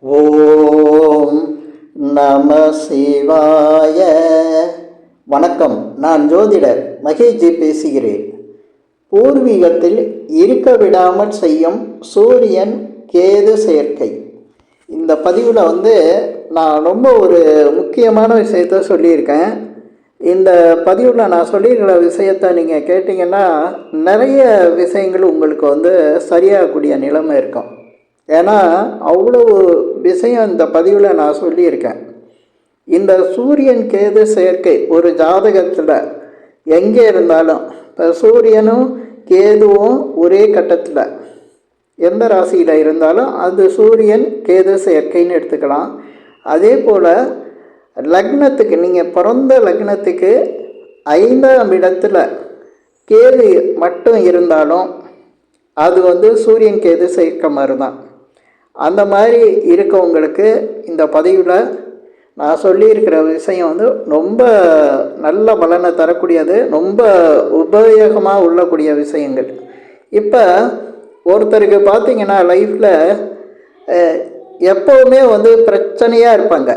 ஓம் நம சிவாய. வணக்கம். நான் ஜோதிடர் மகேஷ்ஜி பேசுகிறேன். பூர்வீகத்தில் இருக்க விடாமல் செய்யும் சூரியன் கேது சேர்க்கை. இந்த பதிவில் நான் ரொம்ப ஒரு முக்கியமான விஷயத்த சொல்லியிருக்கேன். இந்த பதிவில் நான் சொல்லியிருக்கிற விஷயத்தை நீங்கள் கேட்டிங்கன்னா நிறைய விஷயங்கள் உங்களுக்கு சரியாகக்கூடிய நிலைமை இருக்கும். ஏன்னா அவ்வளவு விஷயம் இந்த பதிவில் நான் சொல்லியிருக்கேன். இந்த சூரியன் கேது சேர்க்கை ஒரு ஜாதகத்தில் எங்கே இருந்தாலும், இப்போ சூரியனும் கேதுவும் ஒரே கட்டத்தில் எந்த ராசியில் இருந்தாலும் அது சூரியன் கேது சேர்க்கைன்னு எடுத்துக்கலாம். அதே போல் லக்னத்துக்கு, நீங்கள் பிறந்த லக்னத்துக்கு 5ஆம் இடத்துல கேது மட்டும் இருந்தாலும் அது சூரியன் கேது சேர்க்கை மாதிரி தான். அந்த மாதிரி இருக்கவங்களுக்கு இந்த பதிவில் நான் சொல்லியிருக்கிற விஷயம் ரொம்ப நல்ல பலனை தரக்கூடியது, ரொம்ப உபயோகமாக உள்ளக்கூடிய விஷயங்கள். இப்போ ஒருத்தருக்கு பார்த்திங்கன்னா லைஃப்பில் எப்போவுமே பிரச்சனையாக இருப்பாங்க,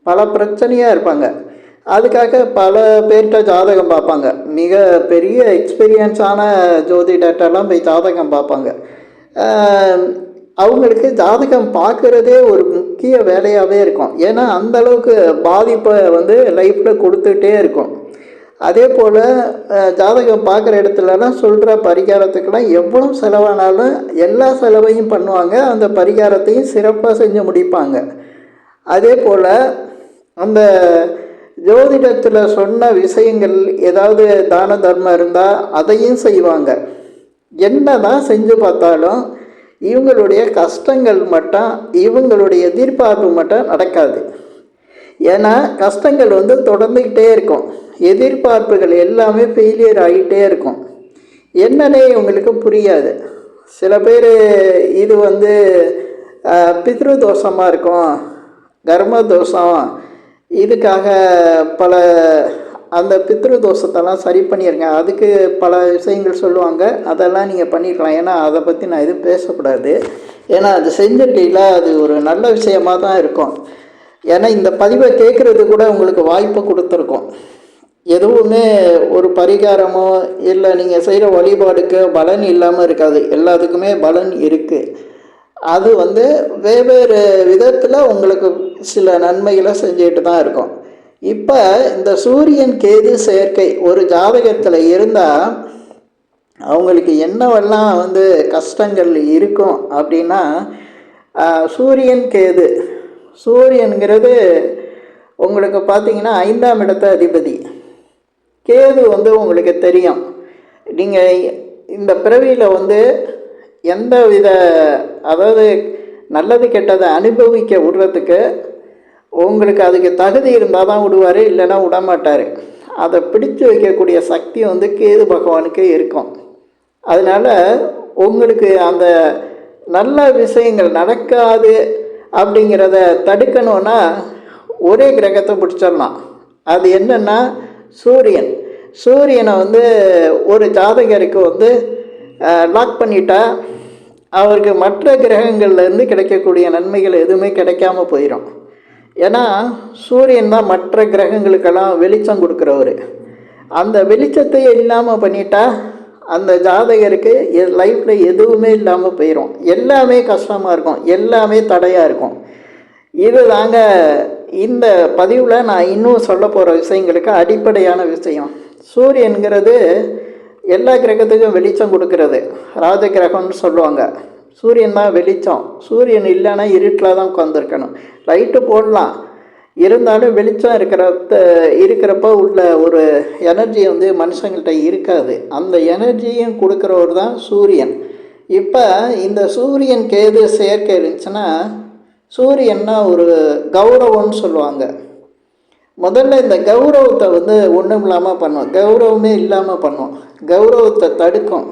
பல பிரச்சனையாக இருப்பாங்க. அதுக்காக பல பேர்கிட்ட ஜாதகம் பார்ப்பாங்க. மிக பெரிய எக்ஸ்பீரியன்ஸான ஜோதிடர்கிட்டலாம் போய் ஜாதகம் பார்ப்பாங்க. அவங்களுக்கு ஜாதகம் பார்க்குறதே ஒரு முக்கிய வேலையாகவே இருக்கும். ஏன்னா அந்தளவுக்கு பாதிப்பை லைஃப்பில் கொடுத்துட்டே இருக்கும். அதே போல் ஜாதகம் பார்க்குற இடத்துலலாம் சொல்கிற பரிகாரத்துக்கெல்லாம் எவ்வளோ செலவானாலும் எல்லா செலவையும் பண்ணுவாங்க, அந்த பரிகாரத்தையும் சிறப்பாக செஞ்சு முடிப்பாங்க. அதே போல் அந்த ஜோதிடத்தில் சொன்ன விஷயங்கள் ஏதாவது தான தர்மம் இருந்தால் அதையும் செய்வாங்க. என்ன தான் செஞ்சு பார்த்தாலும் இவங்களுடைய கஷ்டங்கள் மட்டும், இவங்களுடைய எதிர்பார்ப்பு மட்டும் நடக்காது. ஏன்னா கஷ்டங்கள் தொடர்ந்துக்கிட்டே இருக்கும், எதிர்பார்ப்புகள் எல்லாமே ஃபெயிலியர் ஆகிட்டே இருக்கும். என்னன்னே இவங்களுக்கு புரியாது. சில பேர் இது பித்ரு தோஷமாக இருக்கும், கர்ம தோஷம், இதுக்காக பல அந்த பித்ரு தோஷத்தெல்லாம் சரி பண்ணிடுங்க, அதுக்கு பல விஷயங்கள் சொல்லுவாங்க. அதெல்லாம் நீங்கள் பண்ணிக்கலாம். ஏன்னா அதை பற்றி நான் எதுவும் பேசக்கூடாது. ஏன்னா அது செஞ்சிருக்கையில் அது ஒரு நல்ல விஷயமாக தான் இருக்கும். ஏன்னா இந்த பதிவை கேட்குறது கூட உங்களுக்கு வாய்ப்பு கொடுத்துருக்கோம். எதுவுமே ஒரு பரிகாரமோ இல்லை நீங்கள் செய்கிற வழிபாடுக்கு பலன் இல்லாமல் இருக்காது, எல்லாத்துக்குமே பலன் இருக்குது. அது வெவ்வேறு விதத்தில் உங்களுக்கு சில நன்மைகளை செஞ்சுட்டு தான் இருக்கும். இப்போ இந்த சூரியன் கேது சேர்க்கை ஒரு ஜாதகத்தில் இருந்தால் அவங்களுக்கு என்னவெல்லாம் கஷ்டங்கள் இருக்கும் அப்படின்னா, சூரியன் கேது, சூரியனுங்கிறது உங்களுக்கு பார்த்திங்கன்னா 5ஆம் இடத்த அதிபதி. கேது உங்களுக்கு தெரியும், நீங்கள் இந்த பிறவியில் எந்த வித, அதாவது நல்லது கெட்டதை அனுபவிக்க விடுறதுக்கு உங்களுக்கு அதுக்கு தகுதி இருந்தால் தான் விடுவார், இல்லைன்னா விடமாட்டார். அதை பிடிச்சு வைக்கக்கூடிய சக்தி கேது பகவானுக்கு இருக்கும். அதனால் உங்களுக்கு அந்த நல்ல விஷயங்கள் நடக்காது அப்படிங்கிறத தடுக்கணுன்னா ஒரே கிரகத்தை பிடிச்சிடலாம். அது என்னென்னா சூரியன். சூரியனை ஒரு ஜாதகருக்கு லாக் பண்ணிட்டா அவருக்கு மற்ற கிரகங்கள்லேருந்து கிடைக்கக்கூடிய நன்மைகள் எதுவுமே கிடைக்காம போயிடும். ஏன்னா சூரியன் தான் மற்ற கிரகங்களுக்கெல்லாம் வெளிச்சம் கொடுக்குறவர். அந்த வெளிச்சத்தை இல்லாமல் பண்ணிட்டா அந்த ஜாதகருக்கு லைஃப்பில் எதுவுமே இல்லாமல் போயிடும், எல்லாமே கஷ்டமாக இருக்கும், எல்லாமே தடையாக இருக்கும். இது தாங்க இந்த பதிவில் நான் இன்னும் சொல்ல போகிற விஷயங்களுக்கு அடிப்படையான விஷயம். சூரியனுங்கிறது எல்லா கிரகத்துக்கும் வெளிச்சம் கொடுக்கறது, ராஜ கிரகம்னு சொல்லுவாங்க. சூரியன் தான் வெளிச்சம். சூரியன் இல்லைன்னா இருட்டில் தான் உட்காந்துருக்கணும். லைட்டு போடலாம், இருந்தாலும் வெளிச்சம் இருக்கிறப்ப உள்ள ஒரு எனர்ஜி மனுஷங்கள்கிட்ட இருக்காது. அந்த எனர்ஜியும் கொடுக்குறவர் தான் சூரியன். இப்போ இந்த சூரியன் கேது சேர்க்கை இருந்துச்சுன்னா, சூரியன்னா ஒரு கௌரவம்னு சொல்லுவாங்க. முதல்ல இந்த கௌரவத்தை ஒன்றும் இல்லாமல் பண்ணும், கௌரவமே இல்லாமல் பண்ணும், கௌரவத்தை தடுக்கும்.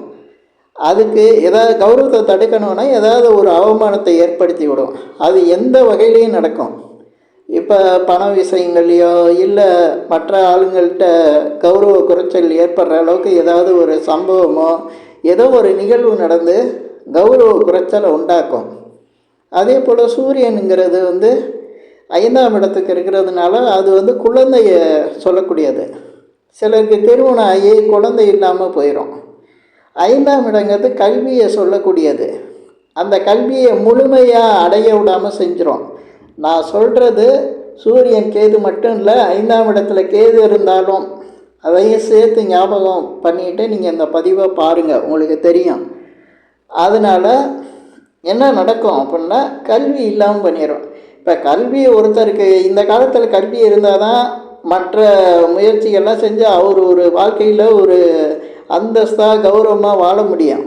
அதுக்கு ஏதாவது கௌரவத்தை தடுக்கணும்னா ஏதாவது ஒரு அவமானத்தை ஏற்படுத்தி விடும். அது எந்த வகையிலையும் நடக்கும். இப்போ பண விஷயங்கள்லையோ இல்லை மற்ற ஆளுங்கள்கிட்ட கௌரவ குறைச்சல் ஏற்படுற அளவுக்கு ஏதாவது ஒரு சம்பவமோ ஏதோ ஒரு நிகழ்வு நடந்து கௌரவ குறைச்சலை உண்டாக்கும். அதே போல் சூரியனுங்கிறது வந்து 5ஆம் இடத்துக்கு இருக்கிறதுனால அது வந்து குழந்தைய சொல்லக்கூடியது. சிலருக்கு திருமணம் ஆகி குழந்தை இல்லாமல் போயிடும். 5ஆம் இடங்கிறது கல்வியை சொல்லக்கூடியது. அந்த கல்வியை முழுமையாக அடைய விடாமல் செஞ்சிடும். நான் சொல்கிறது சூரியன் கேது மட்டும் இல்லை, 5ஆம் இடத்துல கேது இருந்தாலும் அதையும் சேர்த்து ஞாபகம் பண்ணிவிட்டு நீங்கள் இந்த பதிவை பாருங்கள், உங்களுக்கு தெரியும். அதனால் என்ன நடக்கும் அப்படின்னா கல்வி இல்லாமல் பண்ணிடும். இப்போ கல்வி ஒருத்தருக்கு இந்த காலத்தில் கல்வி இருந்தால் தான் மற்ற முயற்சிகள்லாம் செஞ்சு அவர் ஒரு வாழ்க்கையில் ஒரு அந்தஸ்தாக கௌரவமாக வாழ முடியும்.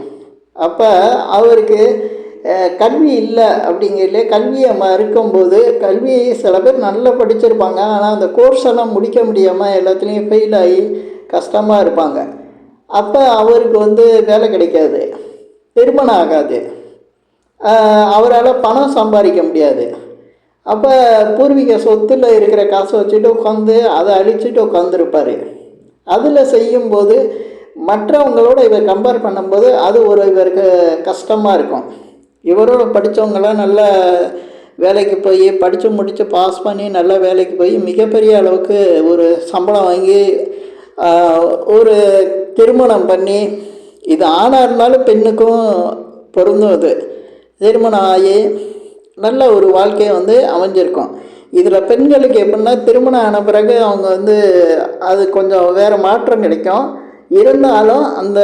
அப்போ அவருக்கு கல்வி இல்லை அப்படிங்கிறதுலே கல்வியை மறுக்கும்போது, கல்வியை சில பேர் நல்லா படிச்சிருப்பாங்க, ஆனால் அந்த கோர்ஸ் எல்லாம் முடிக்க முடியாமல் எல்லாத்துலேயும் ஃபெயில் ஆகி கஷ்டமாக இருப்பாங்க. அப்போ அவருக்கு வந்து வேலை கிடைக்காது, திருமணம் ஆகாது, அவரால் பணம் சம்பாதிக்க முடியாது. அப்போ பூர்வீக சொத்தில் இருக்கிற காசை வச்சுட்டு உட்காந்து அதை அழிச்சிட்டு உட்காந்துருப்பார். அதில் செய்யும்போது மற்றவங்களோட இவர் கம்பேர் பண்ணும்போது அது இவருக்கு கஷ்டமாக இருக்கும். இவரோட படித்தவங்களாம் நல்ல வேலைக்கு போய் படித்து முடித்து பாஸ் பண்ணி நல்ல வேலைக்கு போய் மிகப்பெரிய அளவுக்கு ஒரு சம்பளம் வாங்கி ஒரு திருமணம் பண்ணி, இது ஆணாக இருந்தாலும் பெண்ணுக்கும் பொருந்தும், அது திருமணம் ஆகி நல்ல ஒரு வாழ்க்கையை வந்து அமைஞ்சிருக்கும். இதில் பெண்களுக்கு எப்படின்னா திருமணம் ஆன பிறகு அவங்க வந்து அது கொஞ்சம் வேறு மாற்றம் கிடைக்கும், இருந்தாலும் அந்த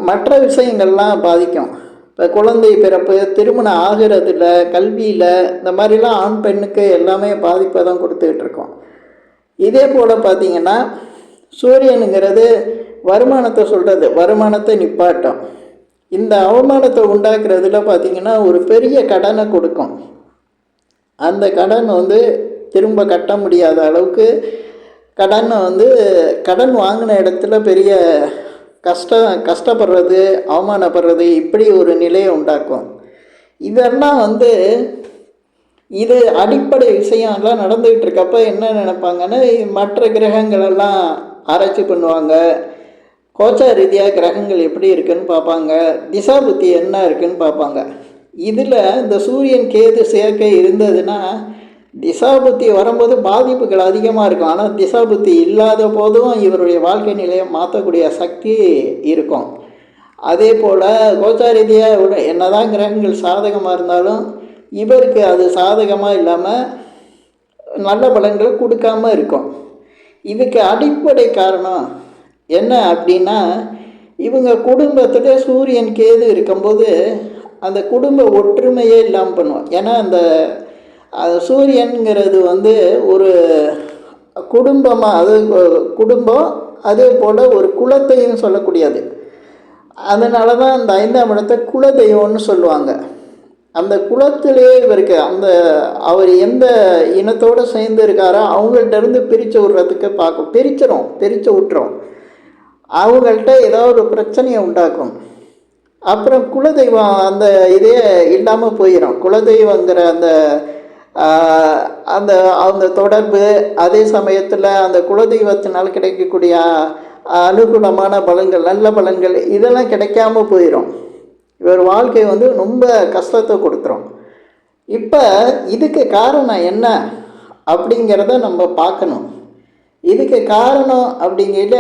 மற்ற விஷயங்கள்லாம் பாதிக்கும். இப்போ குழந்தை பிறப்பு, திருமணம் ஆகிறதுல, கல்வியில், இந்த மாதிரிலாம் ஆண் பெண்ணுக்கு எல்லாமே பாதிப்பை தான் கொடுத்துக்கிட்டு இருக்கோம். இதே போல் பார்த்திங்கன்னா சூரியனுங்கிறது வருமானத்தை சொல்கிறது, வருமானத்தை நிப்பாட்டும். இந்த அவமானத்தை உண்டாக்குறதுல பார்த்திங்கன்னா ஒரு பெரிய கடனை கொடுக்கும். அந்த கடன் வந்து திரும்ப கட்ட முடியாத அளவுக்கு கடனை வந்து கடன் வாங்கின இடத்துல பெரிய கஷ்டப்படுறது, அவமானப்படுறது, இப்படி ஒரு நிலையை உண்டாக்கும். இதெல்லாம் வந்து இது அடிப்படை விஷயம்லாம் நடந்துக்கிட்டு இருக்கப்போ என்ன நினைப்பாங்கன்னா, மற்ற கிரகங்களெல்லாம் ஆராய்ச்சி பண்ணுவாங்க, கோச்சார ரீதியாக கிரகங்கள் எப்படி இருக்குன்னு பார்ப்பாங்க, திசா புத்தி என்ன இருக்குன்னு பார்ப்பாங்க. இதில் இந்த சூரியன் கேது சேர்க்கை இருந்ததுன்னா திசா புத்தி வரும்போது பாதிப்புகள் அதிகமாக இருக்கும். ஆனால் திசா புத்தி இல்லாத போதும் இவருடைய வாழ்க்கை நிலையை மாற்றக்கூடிய சக்தி இருக்கும். அதே போல் கோச்சார ரீதியாக என்னதான் கிரகங்கள் சாதகமாக இருந்தாலும் இவருக்கு அது சாதகமாக இல்லாமல் நல்ல பலன்கள் கொடுக்காமல் இருக்கும். இதுக்கு அடிப்படை காரணம் என்ன அப்படின்னா, இவங்க குடும்பத்தில் சூரியன் கேது இருக்கும்போது அந்த குடும்ப ஒற்றுமையே இல்லாமல் பண்ணுவோம். ஏன்னா அந்த சூரியனுங்கிறது வந்து ஒரு குடும்பமாக, அது குடும்பம், அதே போல் ஒரு குலத்தையும் சொல்லக்கூடியது. அதனால தான் அந்த 5ஆம் இடத்தை குலதெய்வம்னு சொல்லுவாங்க. அந்த குலத்திலே இவருக்கு அவர் எந்த இனத்தோடு சேர்ந்து இருக்காரோ அவங்கள்ட்ட பிரித்து விட்றதுக்கு பார்க்கும், பிரித்து விட்டுரும். அவங்கள்ட்ட ஏதாவது ஒரு பிரச்சனையை உண்டாக்கும். அப்புறம் குலதெய்வம் அந்த இதே இல்லாமல் போயிடும். குலதெய்வங்கிற அந்த அந்த தொடர்பு, அதே சமயத்தில் அந்த குலதெய்வத்தினால் கிடைக்கக்கூடிய அனுகூலமான பலன்கள், நல்ல பலன்கள், இதெல்லாம் கிடைக்காம போயிடும். இவர் வாழ்க்கை வந்து ரொம்ப கஷ்டத்தை கொடுத்துரும். இப்போ இதுக்கு காரணம் என்ன அப்படிங்கிறத நம்ம பார்க்கணும். இதுக்கு காரணம் அப்படிங்கிற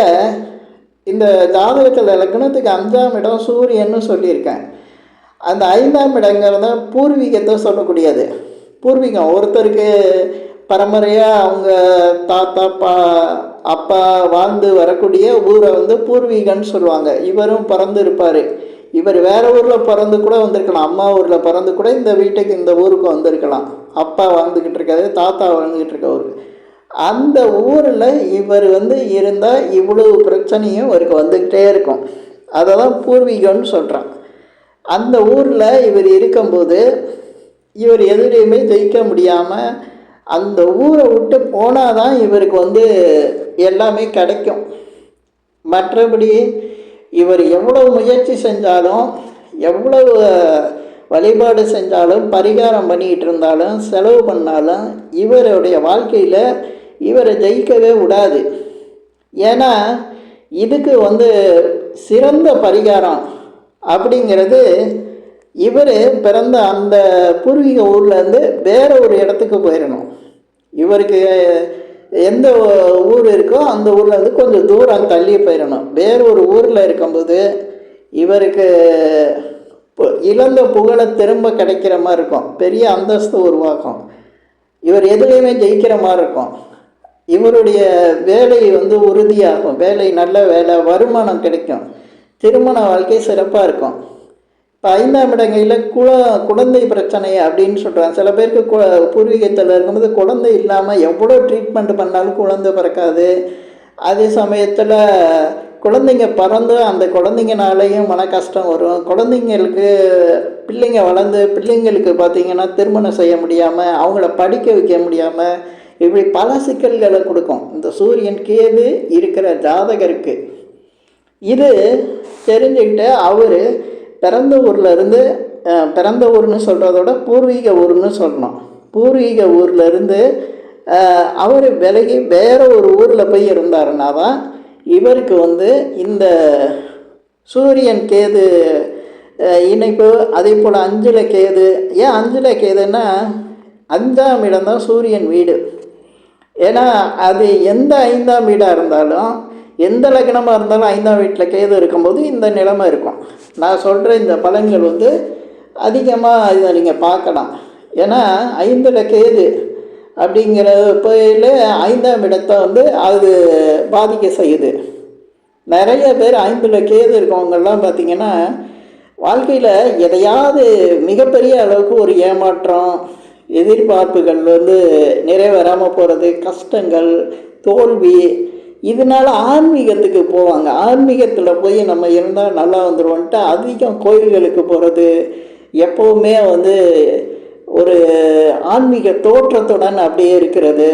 இந்த ஜாதகத்தில் லக்னத்துக்கு 5ஆம் இடம் சூரியன்னு சொல்லியிருக்கேன். அந்த 5ஆம் இடங்கிறத பூர்வீகத்தை சொல்லக்கூடியது. பூர்வீகம் ஒருத்தருக்கு பரம்பரையாக அவங்க தாத்தா அப்பா வாழ்ந்து வரக்கூடிய ஊரை வந்து பூர்வீகன்னு சொல்லுவாங்க. இவரும் பிறந்து இருப்பார், இவர் வேறு ஊரில் பிறந்து கூட வந்திருக்கலாம், அம்மா ஊரில் பிறந்து கூட இந்த வீட்டுக்கு இந்த ஊருக்கு வந்திருக்கலாம். அப்பா வாழ்ந்துக்கிட்டு இருக்காது, தாத்தா வாழ்ந்துக்கிட்டு இருக்க ஊருக்கு, அந்த ஊரில் இவர் வந்து இருந்தால் இவ்வளவு பிரச்சனையும் இவருக்கு வந்துக்கிட்டே இருக்கும். அதை தான் பூர்வீகம்னு சொல்கிறான். அந்த ஊரில் இவர் இருக்கும்போது இவர் எதுலேயுமே ஜெயிக்க முடியாமல் அந்த ஊரை விட்டு போனால் தான் இவருக்கு வந்து எல்லாமே கிடைக்கும். மற்றபடி இவர் எவ்வளவு முயற்சி செஞ்சாலும், எவ்வளவு வழிபாடு செஞ்சாலும், பரிகாரம் பண்ணிக்கிட்டு இருந்தாலும், செலவு பண்ணாலும் இவருடைய வாழ்க்கையில் இவரை ஜெயிக்கவே விடாது. ஏன்னா இதுக்கு வந்து சிறந்த பரிகாரம் அப்படிங்கிறது இவர் பிறந்த அந்த பூர்வீக ஊர்லேருந்து வேற ஒரு இடத்துக்கு போயிடணும். இவருக்கு எந்த ஊர் இருக்கோ அந்த ஊர்லேருந்து கொஞ்சம் தூரம் தள்ளி போயிடணும். வேற ஒரு ஊரில் இருக்கும்போது இவருக்கு இழந்த புகழை திரும்ப கிடைக்கிற மாதிரி இருக்கும், பெரிய அந்தஸ்து உருவாக்கும், இவர் எதுலேயுமே ஜெயிக்கிற மாதிரி இருக்கும், இவருடைய வேலை உறுதியாகும், வேலை நல்ல வேலை, வருமானம் கிடைக்கும், திருமண வாழ்க்கை சிறப்பாக இருக்கும். இப்போ 5ஆம் இடங்களில் குழந்தை பிரச்சனை அப்படின்னு சொல்கிறாங்க. சில பேருக்கு பூர்வீகத்தில் இருக்கும்போது குழந்தை இல்லாமல் எவ்வளோ ட்ரீட்மெண்ட் பண்ணாலும் குழந்தை பிறக்காது. அதே சமயத்தில் குழந்தைங்க பிறந்து அந்த குழந்தைங்கனாலேயும் மன கஷ்டம் வரும். பிள்ளைங்க வளர்ந்து பிள்ளைங்களுக்கு பார்த்திங்கன்னா திருமணம் செய்ய முடியாமல், அவங்கள படிக்க வைக்க முடியாமல், இப்படி பல சிக்கல்களை கொடுக்கும் இந்த சூரியன் கேது இருக்கிற ஜாதகருக்கு. இது தெரிஞ்சுக்கிட்டு அவர் பிறந்த ஊர்லேருந்து, பிறந்த ஊர்னு சொல்கிறதோட பூர்வீக ஊர்னு சொல்லணும், பூர்வீக ஊர்லேருந்து அவர் விலகி வேறு ஒரு ஊரில் போய் இருந்தாருன்னா தான் இவருக்கு இந்த சூரியன் கேது இணைப்பு. அதே போல் 5ல் கேது. ஏன் 5ல் கேதுன்னா 5ஆம் இடம் தான் சூரியன் வீடு. ஏன்னா அது எந்த 5ஆம் வீடாக இருந்தாலும், எந்த லக்னமாக இருந்தாலும் 5ஆம் வீட்டில் கேது இருக்கும்போது இந்த நிலைமை இருக்கும். நான் சொல்கிற இந்த பலன்கள் அதிகமாக இதை நீங்கள் பார்க்கலாம். ஏன்னா 5ல் கேது அப்படிங்கிற போயில 5ஆம் இடத்தை அது பாதிக்க செய்யுது. நிறைய பேர் 5ல் கேது இருக்கவங்கெல்லாம் பார்த்திங்கன்னா வாழ்க்கையில் எதையாவது மிகப்பெரிய அளவுக்கு ஒரு ஏமாற்றம், எதிர்பார்ப்புகள் நிறைவேறாமல் போகிறது, கஷ்டங்கள், தோல்வி, இதனால் ஆன்மீகத்துக்கு போவாங்க. ஆன்மீகத்தில் போய் நம்ம இருந்தால் நல்லா வந்துடுவோன்ட்டு அதிகம் கோயில்களுக்கு போகிறது, எப்போவுமே ஒரு ஆன்மீக தோற்றத்துடன் அப்படியே இருக்கிறது,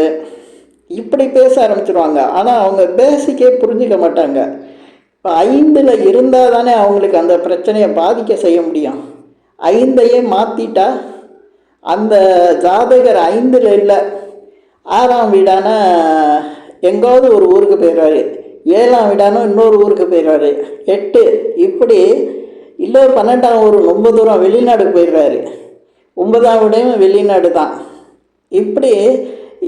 இப்படி பேச ஆரம்பிச்சிடுவாங்க. ஆனால் அவங்க பேசிக்கே புரிஞ்சிக்க மாட்டாங்க. இப்போ 5ல் இருந்தால் தானே அவங்களுக்கு அந்த பிரச்சனையை பாதிக்க செய்ய முடியும். 5ஐயே மாற்றிட்டா அந்த ஜாதகர் 5ல் இல்லை, 6ஆம் வீடான எங்காவது ஒரு ஊருக்கு போயிடுவார், 7ஆம் வீடான இன்னொரு ஊருக்கு போயிடுவார், 8 இப்படி இல்லை 12ஆம் ஊர் ரொம்ப தூரம் வெளிநாடு போயிடுறாரு, 9ஆம் வீடையும் வெளிநாடு தான். இப்படி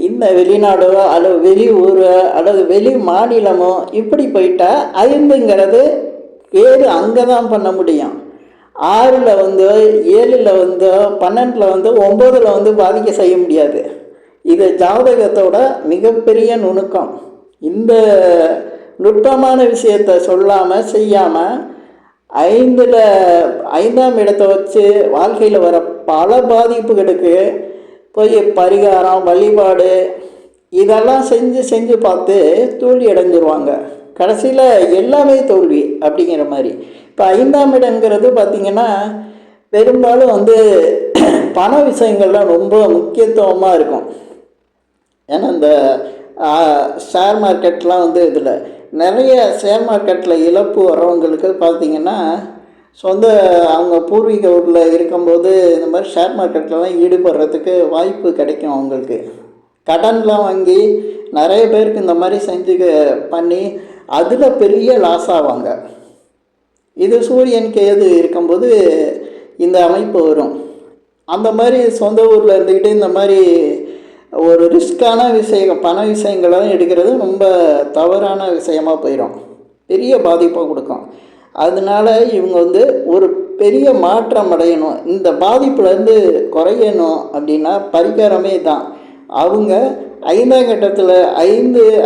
இந்த வெளிநாடோ அல்லது வெளி ஊரோ அல்லது வெளி மாநிலமோ இப்படி போயிட்டா 5ங்கிறது கேது அங்கே தான் பண்ண முடியும். 6ல் 7ல் 12ல் 9ல் பாதிக்க செய்ய முடியாது. இது ஜாதகத்தோட மிகப்பெரிய நுணுக்கம். இந்த நுட்பமான விஷயத்தை சொல்லாமல் செய்யாமல் 5ஆம் இடத்தை வச்சு வாழ்க்கையில் வர பல பாதிப்புகளுக்கு போய் பரிகாரம், வழிபாடு இதெல்லாம் செஞ்சு பார்த்து தோல்வி அடைஞ்சிருவாங்க. கடைசியில் எல்லாமே தோல்வி அப்படிங்கிற மாதிரி. இப்போ 5ஆம் இடங்கிறது பார்த்திங்கன்னா பெரும்பாலும் பண விஷயங்கள்லாம் ரொம்ப முக்கியத்துவமாக இருக்கும். ஏன்னா இந்த ஷேர் மார்க்கெட்லாம் இதில் நிறைய ஷேர் மார்க்கெட்டில் இழப்பு வரவங்களுக்கு பார்த்திங்கன்னா அவங்க பூர்வீக ஊரில் இருக்கும்போது இந்த மாதிரி ஷேர் மார்க்கெட்லலாம் ஈடுபடுறதுக்கு வாய்ப்பு கிடைக்கும். அவங்களுக்கு கடன்லாம் வாங்கி நிறைய பேருக்கு இந்த மாதிரி செஞ்சு பண்ணி அதில் பெரிய லாஸ் ஆவாங்க. இது சூரியன் கேது இருக்கும்போது இந்த அமைப்பு வரும். அந்த மாதிரி சொந்த ஊரில் இருந்துக்கிட்டு இந்த மாதிரி ஒரு ரிஸ்க்கான பண விஷயங்கள்லாம் எடுக்கிறது ரொம்ப தவறான விஷயமாக போயிடும், பெரிய பாதிப்பை கொடுக்கும். அதனால இவங்க ஒரு பெரிய மாற்றம் அடையணும், இந்த பாதிப்புலேருந்து குறையணும் அப்படின்னா பரிகாரமே தான். அவங்க 5ஆம் கட்டத்தில்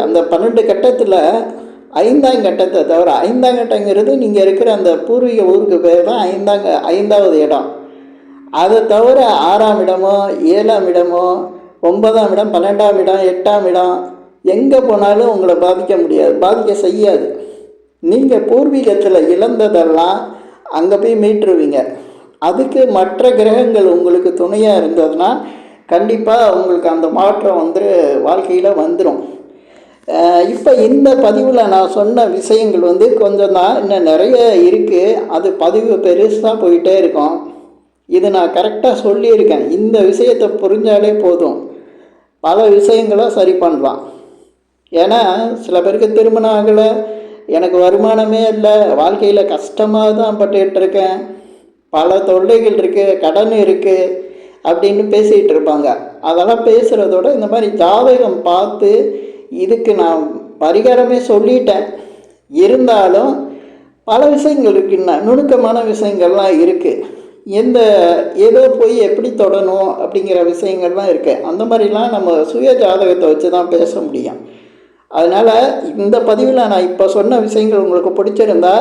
அந்த 12 கட்டத்தில் 5ஆம் கட்டத்தை தவிர, 5ஆம் கட்டங்கிறது நீங்கள் இருக்கிற அந்த பூர்வீக ஊருக்கு பேர் தான் 5வது இடம். அதை தவிர 6ஆம் இடமோ 7ஆம் இடமோ 9ஆம் இடம் 12ஆம் இடம் 8ஆம் இடம் எங்கே போனாலும் உங்களை பாதிக்க செய்யாது. நீங்கள் பூர்வீகத்தில் இழந்ததெல்லாம் அங்கே போய் மீட்டுருவீங்க. அதுக்கு மற்ற கிரகங்கள் உங்களுக்கு துணையாக இருந்ததுன்னா கண்டிப்பாக உங்களுக்கு அந்த மாற்றம் வாழ்க்கையில் வந்துடும். இப்போ இந்த பதிவில் நான் சொன்ன விஷயங்கள் கொஞ்சம் தான், இன்னும் நிறைய இருக்குது. அது பதிவு பெருசாக போயிட்டே இருக்கும். இது நான் கரெக்டாக சொல்லியிருக்கேன். இந்த விஷயத்தை புரிஞ்சாலே போதும், பல விஷயங்களை சரி பண்ணலாம். ஏன்னா சில பேருக்கு திருமணம் ஆகலை, எனக்கு வருமானமே இல்லை, வாழ்க்கையில் கஷ்டமாக தான் பட்டுக்கிட்டு இருக்கேன், பல தொல்லைகள் இருக்குது, கடன் இருக்குது அப்படின்னு பேசிகிட்டு இருப்பாங்க. அதெல்லாம் பேசுகிறதோட இந்த மாதிரி ஜாதகம் பார்த்து இதுக்கு நான் பரிகாரமே சொல்லிட்டேன். இருந்தாலும் பல விஷயங்கள் இருக்குன்னா நுணுக்கமான விஷயங்கள்லாம் இருக்குது. எந்த ஏதோ போய் எப்படி தொடணும் அப்படிங்கிற விஷயங்கள்லாம் இருக்குது. அந்த மாதிரிலாம் நம்ம சுய ஜாதகத்தை வச்சு தான் பேச முடியும். அதனால் இந்த பதிவில் நான் இப்போ சொன்ன விஷயங்கள் உங்களுக்கு பிடிச்சிருந்தா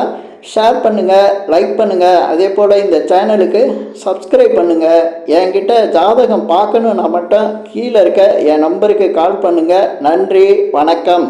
ஷேர் பண்ணுங்கள், லைக் பண்ணுங்கள். அதே போல் இந்த சேனலுக்கு சப்ஸ்கிரைப் பண்ணுங்கள். என்கிட்ட ஜாதகம் பார்க்கணுன்னா மட்டும் கீழே இருக்க என் நம்பருக்கு கால் பண்ணுங்கள். நன்றி, வணக்கம்.